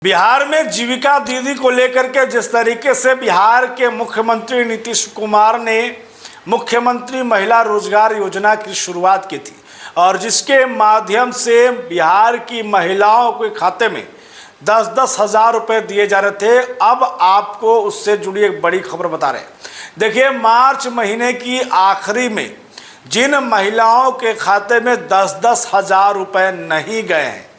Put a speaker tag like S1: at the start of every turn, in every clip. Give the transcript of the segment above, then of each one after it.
S1: बिहार में जीविका दीदी को लेकर के जिस तरीके से बिहार के मुख्यमंत्री नीतीश कुमार ने मुख्यमंत्री महिला रोजगार योजना की शुरुआत की थी और जिसके माध्यम से बिहार की महिलाओं के खाते में 10-10 हज़ार रुपये दिए जा रहे थे। अब आपको उससे जुड़ी एक बड़ी खबर बता रहे हैं। देखिए, मार्च महीने की आखिरी में जिन महिलाओं के खाते में 10-10 हज़ार रुपये नहीं गए हैं,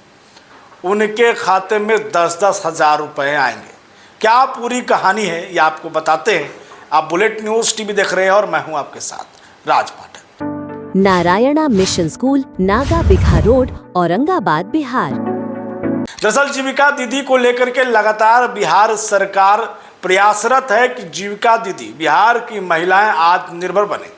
S1: उनके खाते में 10-10 हज़ार रुपये आएंगे। क्या पूरी कहानी है ये आपको बताते हैं। आप बुलेट न्यूज़ टीवी देख रहे हैं और मैं हूं आपके साथ Raj Pathak.
S2: Narayana Mission School, Naga Bigha Road, Aurangabad, Bihar.
S1: दरअसल जीविका दीदी को लेकर के लगातार बिहार सरकार प्रयासरत है कि जीविका दीदी बिहार की महिलाएं आत्मनिर्भर बने,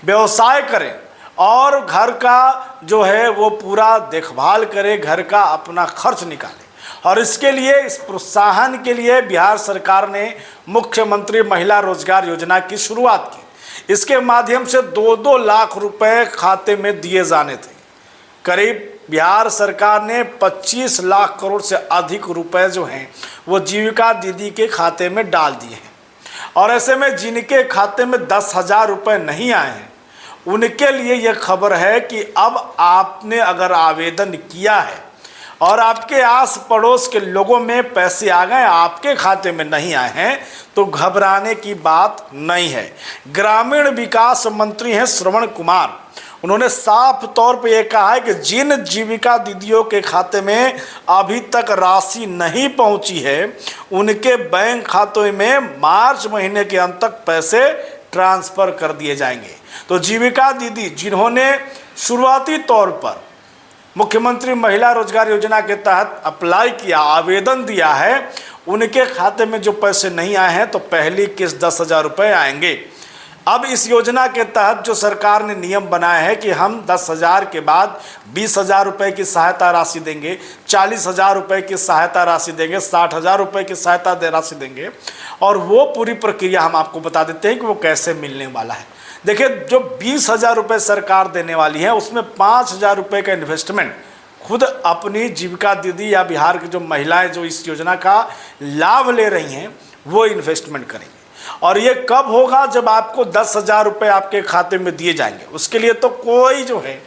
S1: व्यवसाय करें और घर का जो है वो पूरा देखभाल करे, घर का अपना खर्च निकाले। और इसके लिए, इस प्रोत्साहन के लिए बिहार सरकार ने मुख्यमंत्री महिला रोजगार योजना की शुरुआत की। इसके माध्यम से 2-2 लाख रुपए खाते में दिए जाने थे। करीब बिहार सरकार ने 25 लाख करोड़ से अधिक रुपए जो हैं वो जीविका दीदी के खाते में डाल दिए हैं। और ऐसे में जिनके खाते में 10 हज़ार रुपये नहीं आए हैं, उनके लिए यह खबर है कि अब आपने अगर आवेदन किया है और आपके आस पड़ोस के लोगों में पैसे आ गए, आपके खाते में नहीं आए हैं, तो घबराने की बात नहीं है। ग्रामीण विकास मंत्री हैं श्रवण कुमार, उन्होंने साफ तौर पे ये कहा है कि जिन जीविका दीदियों के खाते में अभी तक राशि नहीं पहुंची है, उनके बैंक खातों में मार्च महीने के अंत तक पैसे ट्रांसफ़र कर दिए जाएंगे। तो जीविका दीदी जिन्होंने शुरुआती तौर पर मुख्यमंत्री महिला रोजगार योजना के तहत अप्लाई किया, आवेदन दिया है, उनके खाते में जो पैसे नहीं आए हैं तो पहली किस्त 10 हज़ार रुपये आएंगे। अब इस योजना के तहत जो सरकार ने नियम बनाया है कि हम 10 हज़ार के बाद 20 हज़ार रुपये की सहायता राशि देंगे, 40 हज़ार रुपये की सहायता राशि देंगे, 60 हज़ार रुपये की सहायता राशि देंगे। और वो पूरी प्रक्रिया हम आपको बता देते हैं कि वो कैसे मिलने वाला है। देखिए, जो 20 हज़ार रुपये सरकार देने वाली है, उसमें 5 हज़ार रुपये का इन्वेस्टमेंट खुद अपनी जीविका दीदी या बिहार की जो महिलाएं जो इस योजना का लाभ ले रही हैं, वो इन्वेस्टमेंट करेंगे। और ये कब होगा? जब आपको 10 हज़ार रुपये आपके खाते में दिए जाएंगे। उसके लिए तो कोई जो है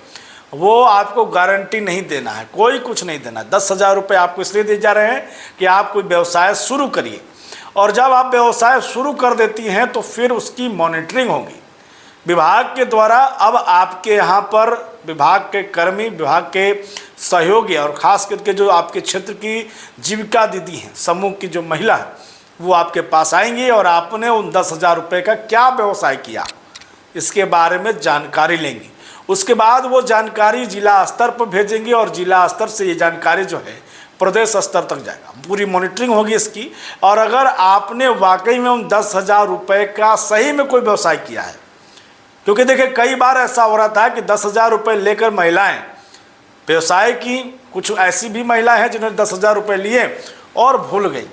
S1: वो आपको गारंटी नहीं देना है, कोई कुछ नहीं देना। 10 हज़ार रुपये आपको इसलिए दिए जा रहे हैं कि आप कोई व्यवसाय शुरू करिए, और जब आप व्यवसाय शुरू कर देती हैं तो फिर उसकी मॉनिटरिंग होगी विभाग के द्वारा। अब आपके यहाँ पर विभाग के कर्मी, विभाग के सहयोगी और ख़ास करके जो आपके क्षेत्र की जीविका दीदी हैं, समूह की जो महिला है, वो आपके पास आएंगी और आपने उन 10 हज़ार रुपये का क्या व्यवसाय किया, इसके बारे में जानकारी लेंगी। उसके बाद वो जानकारी जिला स्तर पर भेजेंगी और जिला स्तर से ये जानकारी जो है प्रदेश स्तर तक जाएगा। पूरी मॉनिटरिंग होगी इसकी। और अगर आपने वाकई में उन 10 हज़ार रुपये का सही में कोई व्यवसाय किया है, क्योंकि देखिए कई बार ऐसा हो रहा था कि 10 हज़ार रुपये लेकर महिलाएं व्यवसाय की, कुछ ऐसी भी महिलाएं हैं जिन्होंने 10 हज़ार रुपये लिए और भूल गई,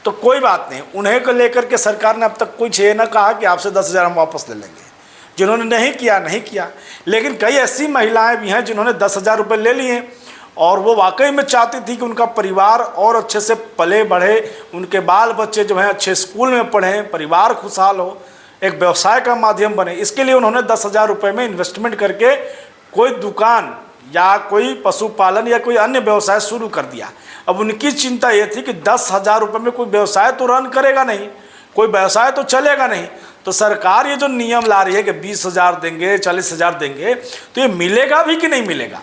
S1: तो कोई बात नहीं, उन्हें को लेकर के सरकार ने अब तक कुछ ये ना कहा कि आपसे 10 हज़ार हम वापस ले लेंगे। जिन्होंने नहीं किया नहीं किया, लेकिन कई ऐसी महिलाएं भी हैं जिन्होंने 10 हज़ार रुपये ले लिए और वो वाकई में चाहती थी कि उनका परिवार और अच्छे से पले बढ़े, उनके बाल बच्चे जो हैं अच्छे स्कूल में पढ़ें, परिवार खुशहाल हो, एक व्यवसाय का माध्यम बने। इसके लिए उन्होंने 10 हज़ार रुपये में इन्वेस्टमेंट करके कोई दुकान या कोई पशुपालन या कोई अन्य व्यवसाय शुरू कर दिया। अब उनकी चिंता ये थी कि 10 हज़ार रुपये में कोई व्यवसाय तो रन करेगा नहीं, कोई व्यवसाय तो चलेगा नहीं। तो सरकार ये जो नियम ला रही है कि 20 हज़ार देंगे, 40 हज़ार देंगे, तो ये मिलेगा भी कि नहीं मिलेगा?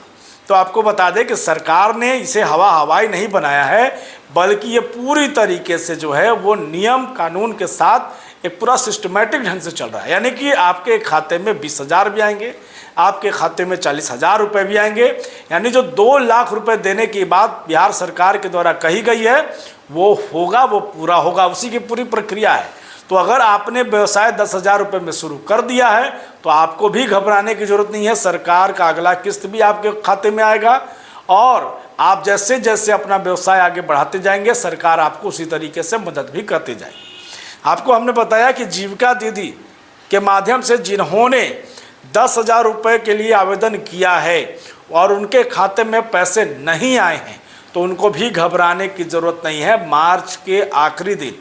S1: तो आपको बता दें कि सरकार ने इसे हवाई नहीं बनाया है, बल्कि ये पूरी तरीके से जो है वो नियम कानून के साथ एक पूरा सिस्टमेटिक ढंग से चल रहा है। यानी कि आपके खाते में 20 हज़ार भी आएंगे, आपके खाते में 40 हज़ार रुपये भी आएंगे। यानी जो 2 लाख रुपए देने की बात बिहार सरकार के द्वारा कही गई है, वो होगा, वो पूरा होगा, उसी की पूरी प्रक्रिया है। तो अगर आपने व्यवसाय 10 हज़ार रुपये में शुरू कर दिया है तो आपको भी घबराने की ज़रूरत नहीं है। सरकार का अगला किस्त भी आपके खाते में आएगा और आप जैसे जैसे अपना व्यवसाय आगे बढ़ाते जाएंगे, सरकार आपको उसी तरीके से मदद भी करती जाएगी। आपको हमने बताया कि जीविका दीदी के माध्यम से जिन्होंने 10 हज़ार रुपये के लिए आवेदन किया है और उनके खाते में पैसे नहीं आए हैं, तो उनको भी घबराने की ज़रूरत नहीं है। मार्च के आखिरी दिन,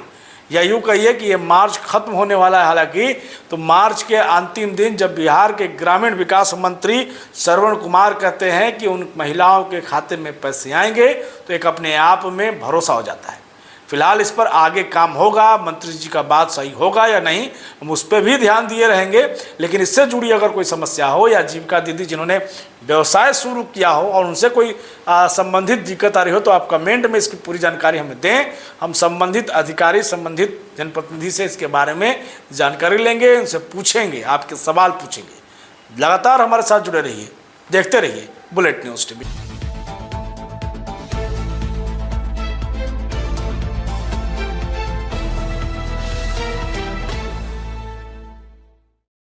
S1: या यूँ कहिए कि ये मार्च खत्म होने वाला है हालांकि, तो मार्च के अंतिम दिन जब बिहार के ग्रामीण विकास मंत्री श्रवण कुमार कहते हैं कि उन महिलाओं के खाते में पैसे आएंगे, तो एक अपने आप में भरोसा हो जाता है। फिलहाल इस पर आगे काम होगा, मंत्री जी का बात सही होगा या नहीं, हम उस पर भी ध्यान दिए रहेंगे। लेकिन इससे जुड़ी अगर कोई समस्या हो या जीविका दीदी जिन्होंने व्यवसाय शुरू किया हो और उनसे कोई संबंधित दिक्कत आ रही हो, तो आप कमेंट में इसकी पूरी जानकारी हमें दें। हम संबंधित अधिकारी, संबंधित जनप्रतिनिधि से इसके बारे में जानकारी लेंगे, उनसे पूछेंगे, आपके सवाल पूछेंगे। लगातार हमारे साथ जुड़े रहिए, देखते रहिए बुलेट न्यूज़ टीवी।